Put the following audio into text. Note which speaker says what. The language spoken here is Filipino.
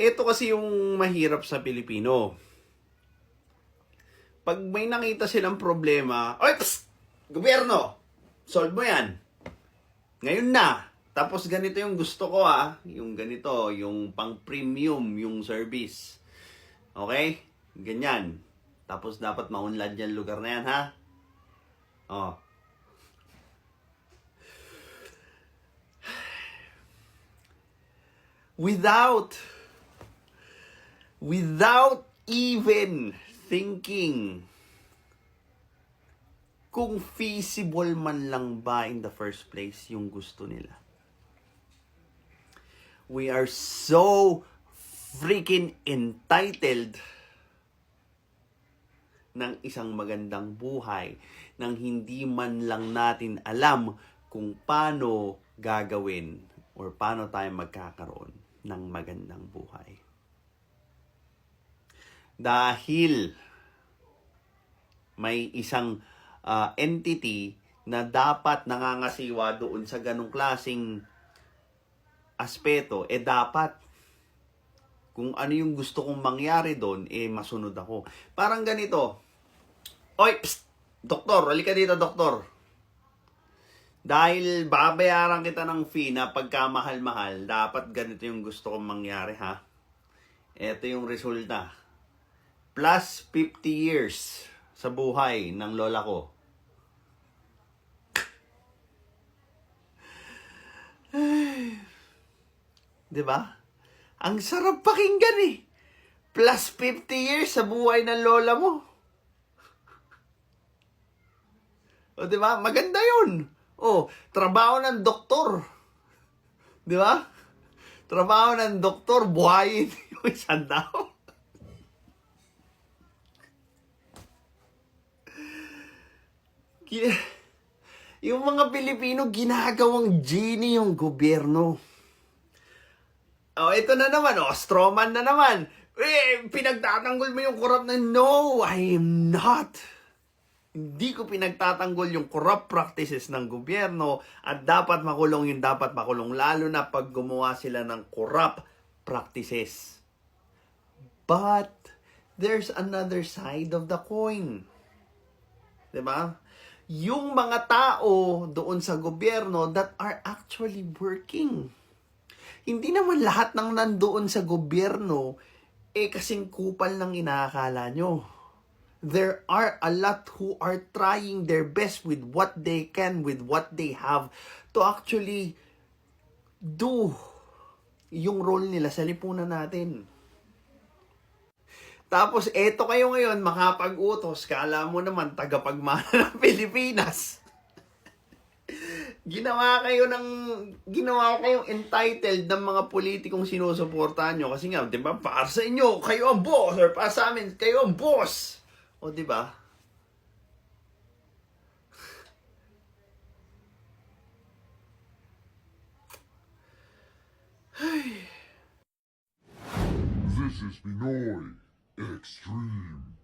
Speaker 1: Ito kasi yung mahirap sa Pilipino. Pag may nakita silang problema, oy, psst! Gobyerno! Solve mo yan. Ngayon na. Tapos ganito yung gusto ko yung ganito, yung pang premium, yung service. Okay? Ganyan. Tapos dapat maunlad yan lugar na yan, ha? Oh. Without even thinking kung feasible man lang ba in the first place yung gusto nila. We are so freaking entitled ng isang magandang buhay nang hindi man lang natin alam kung paano gagawin or paano tayo magkakaroon ng magandang buhay. Dahil may isang entity na dapat nangangasiwa doon sa ganong klaseng aspeto, dapat kung ano yung gusto kong mangyari doon, masunod ako. Parang ganito, oy, psst, doktor, halika dito, doktor. Dahil babayaran kita ng fee na pagkamahal-mahal, dapat ganito yung gusto kong mangyari, ha? Ito yung resulta. Plus 50 years sa buhay ng lola ko. Diba? Ang sarap pakinggan eh. Plus 50 years sa buhay ng lola mo. O diba? Maganda yun. O, trabaho ng doktor. Diba? Trabaho ng doktor, buhayin yung isang tao. Yung mga Pilipino, ginagawang genie yung gobyerno. Ito na naman, strawman na naman. Pinagtatanggol mo yung corrupt na, no, I am not. Hindi ko pinagtatanggol yung corrupt practices ng gobyerno at dapat makulong yung dapat makulong, lalo na pag gumawa sila ng corrupt practices. But, there's another side of the coin. Diba? Yung mga tao doon sa gobyerno that are actually working. Hindi naman lahat ng nandoon sa gobyerno kasing kupal ng inaakala nyo. There are a lot who are trying their best with what they can, with what they have, to actually do yung role nila sa lipunan natin. Tapos, eto kayo ngayon, makapag-utos, kala mo naman, tagapagmana ng Pilipinas. Ginawa kayong entitled ng mga politikong sinusuportahan nyo. Kasi nga, di ba, para sa inyo, kayo ang boss, or para sa amin, kayo ang boss. O, di ba?
Speaker 2: This is Pinoy Extreme.